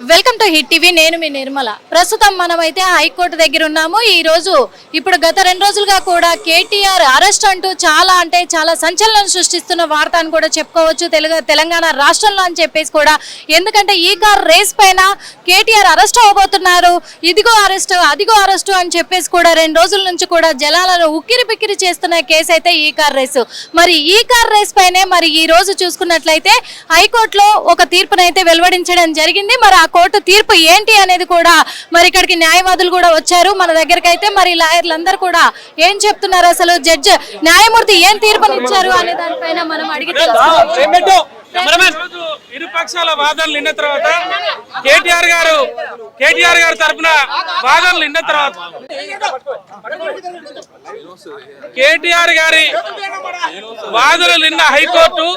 Welcome to hit TV. నేను మీ నిర్మల. ప్రస్తుతం మనమైతే హైకోర్టు దగ్గర ఉన్నాము. ఈ రోజు ఇప్పుడు గత 2 రోజులుగా కూడా కేటీఆర్ అరెస్ట్ అంటూ చాలా సంచలనం సృష్టిస్తున్న వార్త అని కూడా చెప్పుకోవచ్చు తెలంగాణ రాష్ట్రంలో అని చెప్పేసి కూడా. ఎందుకంటే ఈ కార్ రేస్ పైన కేటీఆర్ అరెస్ట్ అవబోతున్నారు, ఇదిగో అరెస్ట్ అదిగో అరెస్టు అని చెప్పేసి కూడా 2 రోజుల నుంచి కూడా జలాలను ఉక్కిరి పిక్కిరి చేస్తున్న కేసు అయితే ఈ కార్ రేసు. మరి ఈ కార్ రేస్ పైనే మరి ఈ రోజు చూసుకున్నట్లయితే హైకోర్టులో ఒక తీర్పునైతే వెలువడించడం జరిగింది. మరి ఆ కోర్టు తీర్పు ఏంటి అనేది కూడా మరి ఇక్కడికి న్యాయవాదులు కూడా వచ్చారు మన దగ్గరికి. అయితే మరి లాయర్లందరూ కూడా ఏం చెప్తున్నారు, అసలు జడ్జి న్యాయమూర్తి ఏం తీర్పునిచ్చారు అనే దానిపైన మనం అడిగి ఇరుపక్షాల వాదనలు విన్న తర్వాత కేటీఆర్ గారు తరపున వాదనలు విన్న తర్వాత కేటీఆర్ గారి వాదనలు విన్న హైకోర్టు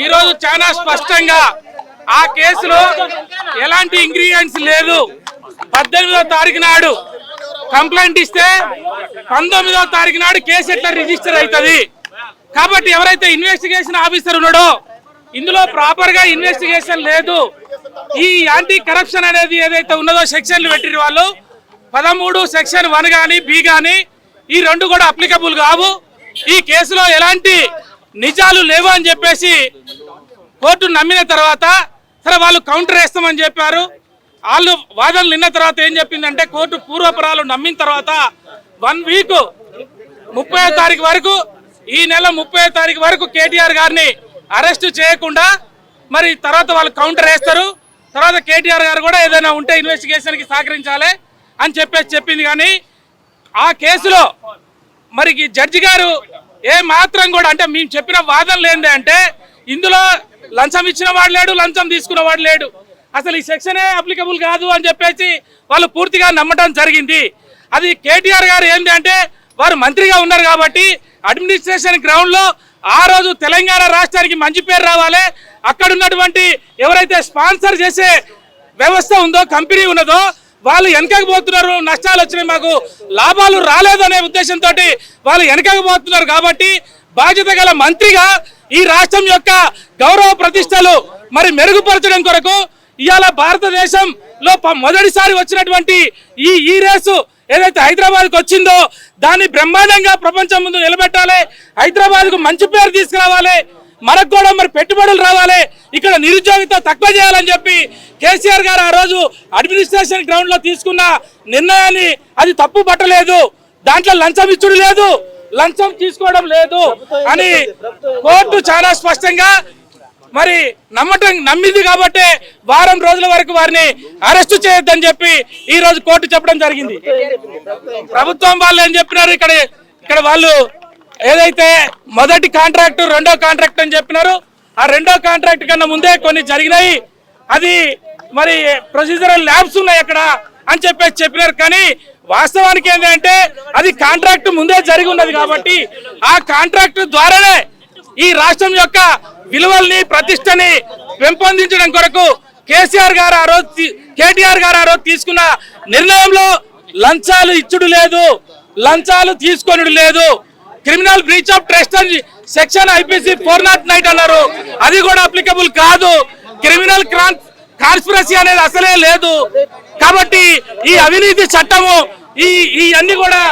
ఈరోజు చాలా స్పష్టంగా ఆ కేసులో ఎలాంటి ఇంగ్రీడియంట్స్ లేదు, 18వ తారీఖు నాడు కంప్లైంట్ ఇస్తే 19వ తారీఖు నాడు కేసు ఎట్లా రిజిస్టర్ అవుతుంది. కాబట్టి ఎవరైతే ఇన్వెస్టిగేషన్ ఆఫీసర్ ఉన్నాడో ఇందులో ప్రాపర్ గా ఇన్వెస్టిగేషన్ లేదు. ఈ యాంటీ కరప్షన్ అనేది ఏదైతే ఉన్నదో సెక్షన్లు పెట్టిన వాళ్ళు 13 సెక్షన్ 1 కానీ బి కానీ ఈ 2 కూడా అప్లికబుల్ కావు. ఈ కేసులో ఎలాంటి నిజాలు లేవు అని చెప్పేసి కోర్టు నమ్మిన తర్వాత సరే వాళ్ళు కౌంటర్ వేస్తామని చెప్పారు. వాళ్ళు వాదనలు నిన్న తర్వాత ఏం చెప్పిందంటే కోర్టు పూర్వపరాలు నమ్మిన తర్వాత 1 వీక్ 30వ తారీఖు వరకు, ఈ నెల 30వ తారీఖు వరకు కేటీఆర్ గారిని అరెస్ట్ చేయకుండా మరి తర్వాత వాళ్ళు కౌంటర్ వేస్తారు. తర్వాత కేటీఆర్ గారు కూడా ఏదైనా ఉంటే ఇన్వెస్టిగేషన్కి సహకరించాలి అని చెప్పింది. కానీ ఆ కేసులో మరి జడ్జి గారు ఏ మాత్రం కూడా అంటే మేము చెప్పిన వాదనలు ఏంటి అంటే ఇందులో లంచం ఇచ్చిన వాడు లేడు, లంచం తీసుకున్న వాడు లేడు, అసలు ఈ సెక్షనే అప్లికబుల్ కాదు అని చెప్పేసి వాళ్ళు పూర్తిగా నమ్మటం జరిగింది. అది కేటీఆర్ గారు ఏంటి అంటే వారు మంత్రిగా ఉన్నారు కాబట్టి అడ్మినిస్ట్రేషన్ గ్రౌండ్లో ఆ రోజు తెలంగాణ రాష్ట్రానికి మంచి పేరు రావాలి, అక్కడ ఉన్నటువంటి ఎవరైతే స్పాన్సర్ చేసే వ్యవస్థ ఉందో కంపెనీ ఉన్నదో వాళ్ళు వెనకకపోతున్నారు, నష్టాలు వచ్చినాయి, మాకు లాభాలు రాలేదు అనే ఉద్దేశంతో వాళ్ళు వెనకకపోతున్నారు. కాబట్టి బాధ్యత గల మంత్రిగా ఈ రాష్ట్రం యొక్క గౌరవ ప్రతిష్టలు మరి మెరుగుపరచడం కొరకు ఇవాళ భారతదేశంలో మొదటిసారి వచ్చినటువంటి ఈ రేసు ఏదైతే హైదరాబాద్కు వచ్చిందో దాన్ని బ్రహ్మాండంగా ప్రపంచం ముందు నిలబెట్టాలి, హైదరాబాద్కు మంచి పేరు తీసుకురావాలి, మనకు కూడా మరి పెట్టుబడులు రావాలి, ఇక్కడ నిరుద్యోగిత తక్కువ చేయాలని చెప్పి కేసీఆర్ గారు ఆ రోజు అడ్మినిస్ట్రేషన్ గ్రౌండ్ లో తీసుకున్న నిర్ణయాన్ని అది తప్పు పట్టలేదు. దాంట్లో లంచం ఇచ్చుడు లేదు, లంచం తీసుకోవడం లేదు అని కోర్టు చాలా స్పష్టంగా మరి నమ్మింది. కాబట్టి వారం రోజుల వరకు వారిని అరెస్టు చేయొద్దని చెప్పి ఈ రోజు కోర్టు చెప్పడం జరిగింది. ప్రభుత్వం వాళ్ళు ఏం చెప్పినారు, ఇక్కడ వాళ్ళు ఏదైతే మొదటి కాంట్రాక్టు 2వ కాంట్రాక్ట్ అని చెప్పినారు, ఆ 2వ కాంట్రాక్ట్ కన్నా ముందే కొన్ని జరిగినాయి, అది మరి ప్రొసీజరల్ ల్యాబ్స్ ఉన్నాయి అక్కడ అని చెప్పినారు. కానీ వాస్తవానికి ఏంటంటే అది కాంట్రాక్ట్ ముందే జరిగి ఉన్నది కాబట్టి ఆ కాంట్రాక్ట్ ద్వారానే ఈ రాష్ట్రం యొక్క విలువల్ని ప్రతిష్టని పెంపొందించడం కొరకు కేటీఆర్ గారు ఆ రోజు తీసుకున్న నిర్ణయంలో లంచాలు ఇచ్చుడు లేదు, లంచాలు తీసుకొనుడు లేదు. Criminal breach of trust section IPC 409 అన్నారు, అది కూడా అప్లికబుల్ కాదు. క్రిమినల్ కాన్స్పిరసీ అనేది అసలే లేదు. కాబట్టి ఈ అవినీతి చట్టము ఈ అన్ని కూడా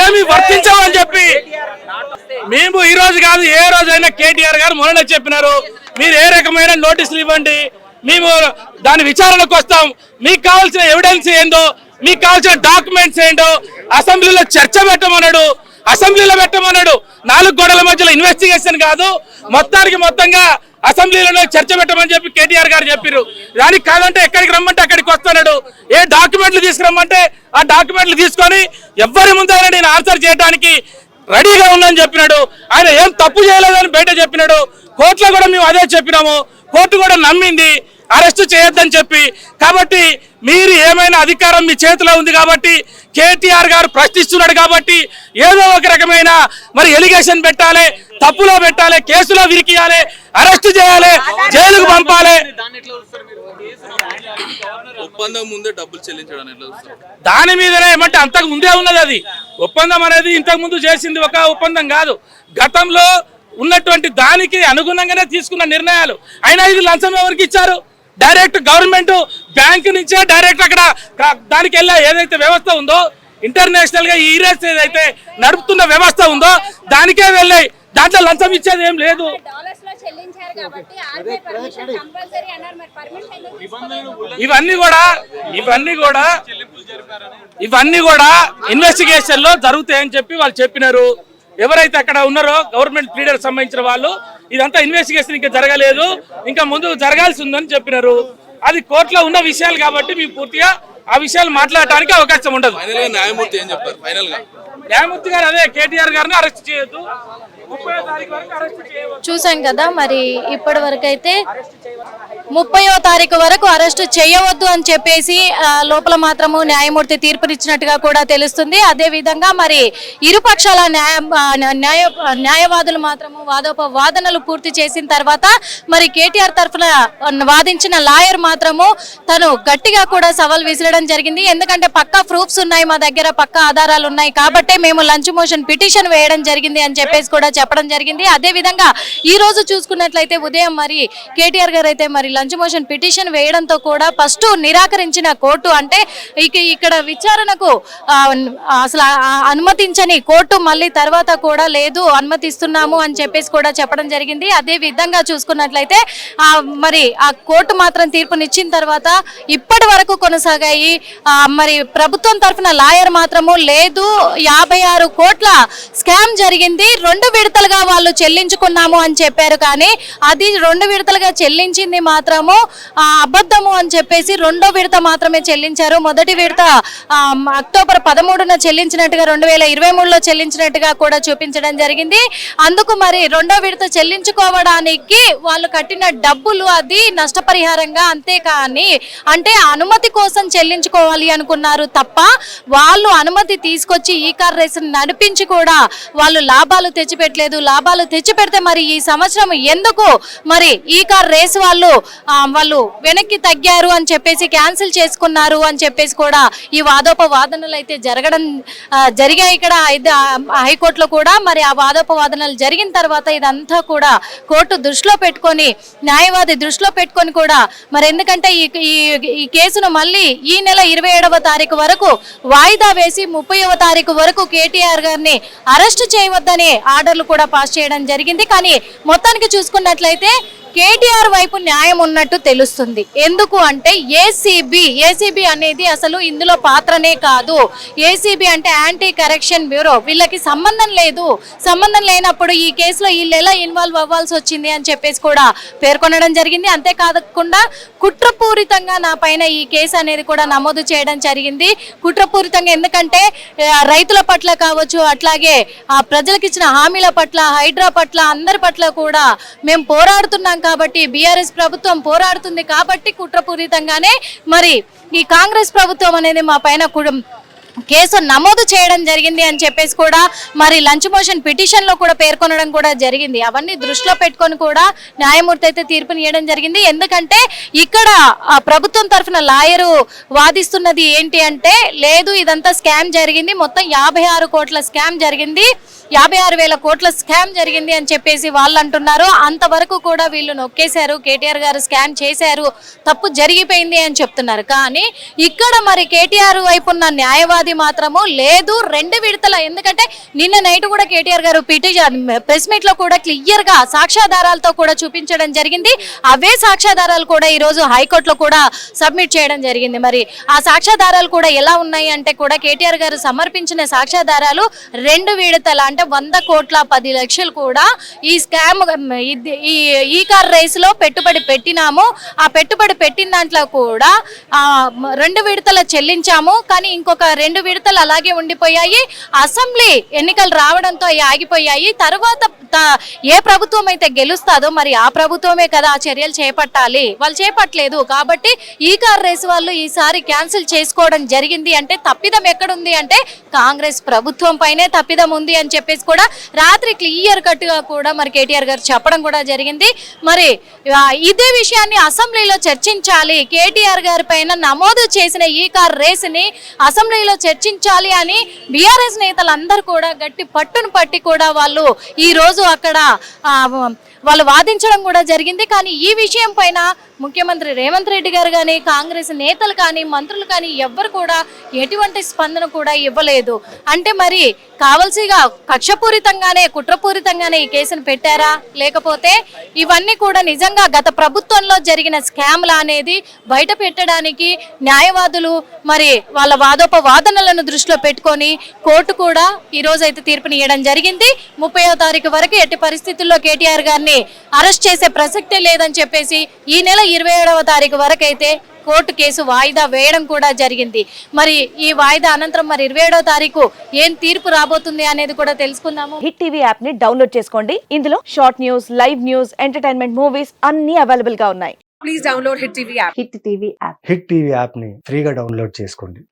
ఏమి వర్తించవని చెప్పి మేము ఈ రోజు కాదు ఏ రోజైనా కేటీఆర్ గారు మొన్న చెప్పినారు, మీరు ఏ రకమైన నోటీసులు ఇవ్వండి, మేము దాని విచారణకు వస్తాం, మీకు కావాల్సిన ఎవిడెన్స్ ఏందో, మీకు కావాల్సిన డాక్యుమెంట్స్ ఏంటో అసెంబ్లీలో చర్చ పెట్టమన్నాడు, 4 గోడల మధ్యలో ఇన్వెస్టిగేషన్ కాదు, మొత్తంగా అసెంబ్లీలోనే చర్చ పెట్టమని చెప్పి కేటీఆర్ గారు చెప్పారు. దానికి కాదంటే ఎక్కడికి రమ్మంటే అక్కడికి వస్తున్నాడు, ఏ డాక్యుమెంట్లు తీసుకురమ్మంటే ఆ డాక్యుమెంట్లు తీసుకొని ఎవరి ముందైనా నేను ఆన్సర్ చేయడానికి రెడీగా ఉన్నానని చెప్పినాడు. ఆయన ఏం తప్పు చేయలేదని బయట చెప్పినాడు. కోర్టులో కూడా మేము అదే చెప్పినాము, కోర్టు కూడా నమ్మింది అరెస్టు చేయొద్దని చెప్పి. కాబట్టి మీరు ఏమైనా అధికారం మీ చేతిలో ఉంది కాబట్టి కేటీఆర్ గారు ప్రశ్నిస్తున్నాడు కాబట్టి ఏదో ఒక రకమైన మరి ఎలిగేషన్ పెట్టాలి, తప్పులో పెట్టాలి, కేసులో విరికియాలి, అరెస్టు చేయాలి, జైలుకు పంపాలి. దాని మీదనే ఏమంటే అంతకు ముందే ఉన్నది, అది ఒప్పందం అనేది ఇంతకు ముందు చేసింది ఒక ఒప్పందం కాదు, గతంలో ఉన్నటువంటి దానికి అనుగుణంగానే తీసుకున్న నిర్ణయాలు. అయినా ఇది లంచం ఎవరికి ఇచ్చారు? డైరెక్ట్ గవర్నమెంట్ బ్యాంకు నుంచే డైరెక్ట్ అక్కడ దానికి వెళ్ళే ఏదైతే వ్యవస్థ ఉందో ఇంటర్నేషనల్ గా ఈ రేస్ ఏదైతే నడుపుతున్న వ్యవస్థ ఉందో దానికే వెళ్ళాయి. దాంట్లో లంచం ఇచ్చేది ఏం లేదు. ఇవన్నీ కూడా ఇన్వెస్టిగేషన్ లో జరుగుతాయని చెప్పి వాళ్ళు చెప్పినారు. ఎవరైతే అక్కడ ఉన్నారో గవర్నమెంట్ లీడర్ సంబంధించిన వాళ్ళు ఇదంతా ఇన్వెస్టిగేషన్ ఇంకా జరగలేదు, ఇంకా ముందు జరగాల్సి ఉందని చెప్పినారు. అది కోర్టులో ఉన్న విషయాలు కాబట్టి మేము పూర్తిగా ఆ విషయాలు మాట్లాడటానికి అవకాశం ఉండదు. న్యాయమూర్తి ఏం చెప్తారు ఫైనల్ గా? న్యాయమూర్తి గారు అదే కేటీఆర్ గారిని అరెస్ట్ చేయొద్దు, 30వ తారీఖు వరకు అరెస్ట్ చేయవచ్చు. చూసాం కదా, మరి ఇప్పటి వరకు అయితే 30వ తారీఖు వరకు అరెస్ట్ చేయవద్దు అని చెప్పేసి లోపల మాత్రము న్యాయమూర్తి తీర్పునిచ్చినట్టుగా కూడా తెలుస్తుంది. అదే విధంగా మరి ఇరుపక్షాల న్యాయవాదులు మాత్రము వాదోపవాదనలు పూర్తి చేసిన తర్వాత మరి కేటీఆర్ తరఫున వాదించిన లాయర్ మాత్రము తను గట్టిగా కూడా సవాల్ విసరడం జరిగింది. ఎందుకంటే పక్కా ప్రూఫ్స్ ఉన్నాయి, మా దగ్గర పక్కా ఆధారాలు ఉన్నాయి కాబట్టే మేము లంచ్ మోషన్ పిటిషన్ వేయడం జరిగింది అని చెప్పేసి కూడా చెప్పడం జరిగింది. అదే విధంగా ఈ రోజు చూసుకున్నట్లయితే ఉదయం మరి కేటీఆర్ గారు అయితే మరి లంచ్ మోషన్ పిటిషన్ వేయడంతో కూడా ఫస్ట్ నిరాకరించిన కోర్టు, అంటే ఇక్కడ విచారణకు అసలు అనుమతించని కోర్టు మళ్ళీ తర్వాత కూడా లేదు అనుమతిస్తున్నాము అని చెప్పేసి కూడా చెప్పడం జరిగింది. అదే విధంగా చూసుకున్నట్లయితే మరి ఆ కోర్టు మాత్రం తీర్పునిచ్చిన తర్వాత ఇప్పటి వరకు కొనసాగాయి. మరి ప్రభుత్వం తరఫున లాయర్ మాత్రము లేదు, 56 కోట్ల స్కామ్ జరిగింది, 2 విడతలుగా వాళ్ళు చెల్లించుకున్నాము అని చెప్పారు. కానీ అది 2 విడతలుగా చెల్లించింది మాత్రము అబద్ధము అని చెప్పేసి 2వ విడత మాత్రమే చెల్లించారు. మొదటి విడత అక్టోబర్ 13న చెల్లించినట్టుగా 2023లో చెల్లించినట్టుగా కూడా చూపించడం జరిగింది. అందుకు మరి 2వ విడత చెల్లించుకోవడానికి వాళ్ళు కట్టిన డబ్బులు అది నష్టపరిహారంగా, అంతేకాని అంటే అనుమతి కోసం చెల్లించుకోవాలి అనుకున్నారు తప్ప వాళ్ళు అనుమతి తీసుకొచ్చి ఈ కార్ రేస్ నడిపించి కూడా వాళ్ళు లాభాలు తెచ్చిపెట్టలేదు. లాభాలు తెచ్చిపెడితే మరి ఈ సంవత్సరం ఎందుకు మరి ఈ కార్ రేస్ వాళ్ళు వెనక్కి తగ్గారు అని చెప్పేసి క్యాన్సిల్ చేసుకున్నారు అని చెప్పేసి కూడా ఈ వాదోపవాదనలు అయితే జరిగాయి ఇక్కడ హైకోర్టులో కూడా. మరి ఆ వాదోపవాదనలు జరిగిన తర్వాత ఇదంతా కూడా కోర్టు దృష్టిలో పెట్టుకొని, న్యాయవాది దృష్టిలో పెట్టుకొని కూడా మరి ఎందుకంటే ఈ కేసును మళ్ళీ ఈ నెల 27వ తారీఖు వరకు వాయిదా వేసి 30వ తారీఖు వరకు కేటీఆర్ గారిని అరెస్ట్ చేయవద్దని ఆర్డర్లు కూడా పాస్ చేయడం జరిగింది. కానీ మొత్తానికి చూసుకున్నట్లయితే కేటీఆర్ వైపు న్యాయం ఉన్నట్టు తెలుస్తుంది. ఎందుకు అంటే ఏసీబీ అనేది అసలు ఇందులో పాత్రనే కాదు. ఏసీబీ అంటే యాంటీ కరప్షన్ బ్యూరో, వీళ్ళకి సంబంధం లేదు. సంబంధం లేనప్పుడు ఈ కేసులో వీళ్ళు ఎలా ఇన్వాల్వ్ అవ్వాల్సి వచ్చింది అని చెప్పేసి కూడా పేర్కొనడం జరిగింది. అంతేకాకుండా కుట్రపూరితంగా నా పైన ఈ కేసు అనేది కూడా నమోదు చేయడం జరిగింది. కుట్రపూరితంగా ఎందుకంటే రైతుల పట్ల కావచ్చు, అట్లాగే ప్రజలకు ఇచ్చిన హామీల పట్ల, హైడ్రా పట్ల, అందరి పట్ల కూడా మేము పోరాడుతున్నాం కాబట్టి, బీఆర్ఎస్ ప్రభుత్వం పోరాడుతుంది కాబట్టి కుట్రపూరితంగానే మరి ఈ కాంగ్రెస్ ప్రభుత్వం అనేది మా పైన కేసు నమోదు చేయడం జరిగింది అని చెప్పేసి కూడా మరి లంచ్ మోషన్ పిటిషన్ లో కూడా పేర్కొనడం కూడా జరిగింది. అవన్నీ దృష్టిలో పెట్టుకొని కూడా న్యాయమూర్తి అయితే తీర్పునియడం జరిగింది. ఎందుకంటే ఇక్కడ ప్రభుత్వం తరఫున లాయరు వాదిస్తున్నది ఏంటి అంటే, లేదు ఇదంతా స్కామ్ జరిగింది, మొత్తం 56 కోట్ల స్కామ్ జరిగింది, 56,000 కోట్ల స్కామ్ జరిగింది అని చెప్పేసి వాళ్ళు అంటున్నారు. అంతవరకు కూడా వీళ్ళు నొక్కేశారు, కేటీఆర్ గారు స్కామ్ చేశారు, తప్పు జరిగిపోయింది అని చెప్తున్నారు. కానీ ఇక్కడ మరి కేటీఆర్ వైపు ఉన్న న్యాయవాది మాత్రము లేదు 2 విడతల, ఎందుకంటే నిన్న నైట్ కూడా కేటీఆర్ గారు ప్రెస్ మీట్ లో కూడా క్లియర్ గా సాక్ష్యాధారాలతో కూడా చూపించడం జరిగింది. అవే సాక్ష్యాధారాలు కూడా ఈ రోజు హైకోర్టులో కూడా సబ్మిట్ చేయడం జరిగింది. మరి ఆ సాక్ష్యాధారాలు కూడా ఎలా ఉన్నాయి అంటే కూడా కేటీఆర్ గారు సమర్పించిన సాక్ష్యాధారాలు 2 విడతల అంటే 100 కోట్ల 10 లక్షలు కూడా ఈ స్కామ్ ఈ కార్ రేస్ లో పెట్టుబడి పెట్టినాము. ఆ పెట్టుబడి పెట్టిన దాంట్లో కూడా 2 విడతల చెల్లించాము, కానీ ఇంకొక 2 విడతలు అలాగే ఉండిపోయాయి. అసెంబ్లీ ఎన్నికలు రావడంతో ఆగిపోయాయి. తర్వాత ఏ ప్రభుత్వం అయితే గెలుస్తాదో మరి ఆ ప్రభుత్వమే కదా ఆ చర్యలు చేపట్టాలి, వాళ్ళు చేపట్టలేదు. కాబట్టి ఈ కార్ రేస్ వాళ్ళు ఈసారి క్యాన్సిల్ చేసుకోవడం జరిగింది. అంటే తప్పిదం ఎక్కడుంది అంటే కాంగ్రెస్ ప్రభుత్వం పైనే తప్పిదం ఉంది అని చెప్పేసి కూడా రాత్రి క్లియర్ కట్ గా కూడా మరి కేటీఆర్ గారు చెప్పడం కూడా జరిగింది. మరి ఇదే విషయాన్ని అసెంబ్లీలో చర్చించాలి, కేటీఆర్ గారి పైన నమోదు చేసిన ఈ కార్ రేస్ ని అసెంబ్లీలో చర్చించాలి అని బీఆర్ఎస్ నేతలందరూ కూడా గట్టి పట్టును పట్టి కూడా వాళ్ళు ఈ రోజు అక్కడ వాళ్ళు వాదించడం కూడా జరిగింది. కానీ ఈ విషయం పైన ముఖ్యమంత్రి రేవంత్ రెడ్డి గారు కానీ, కాంగ్రెస్ నేతలు కానీ, మంత్రులు కానీ ఎవ్వరు కూడా ఎటువంటి స్పందన కూడా ఇవ్వలేదు. అంటే మరి కావాల్సిగా కక్షపూరితంగానే, కుట్రపూరితంగానే ఈ కేసును పెట్టారా, లేకపోతే ఇవన్నీ కూడా నిజంగా గత ప్రభుత్వంలో జరిగిన స్కామ్లా అనేది బయట పెట్టడానికి న్యాయవాదులు మరి వాళ్ళ వాదోపవాదనలను దృష్టిలో పెట్టుకొని కోర్టు కూడా ఈ రోజు అయితే తీర్పునివ్వడం జరిగింది. 30వ తారీఖు వరకు ఎట్టి పరిస్థితుల్లో కేటీఆర్ గారిని అరెస్ట్ చేసే ప్రసక్తే లేదని చెప్పేసి ఈ నెల 27వ తారీఖు వరకు అయితే కోర్టు కేసు వాయిదా వేయడం కూడా జరిగింది. మరి ఈ వాయిదా అనంతరం మరి 27వ తారీఖు ఏం తీర్పు రాబోతుంది అనేది కూడా తెలుసుకుందాము. హిట్ టీవీ యాప్ ని డౌన్లోడ్ చేసుకోండి. ఇందులో short news, live news, entertainment movies అన్ని అవైలబుల్ గా ఉన్నాయి. Please download Hit TV app. Hit TV app. Hit TV యాప్ని ఫ్రీగా డౌన్లోడ్ చేసుకోండి.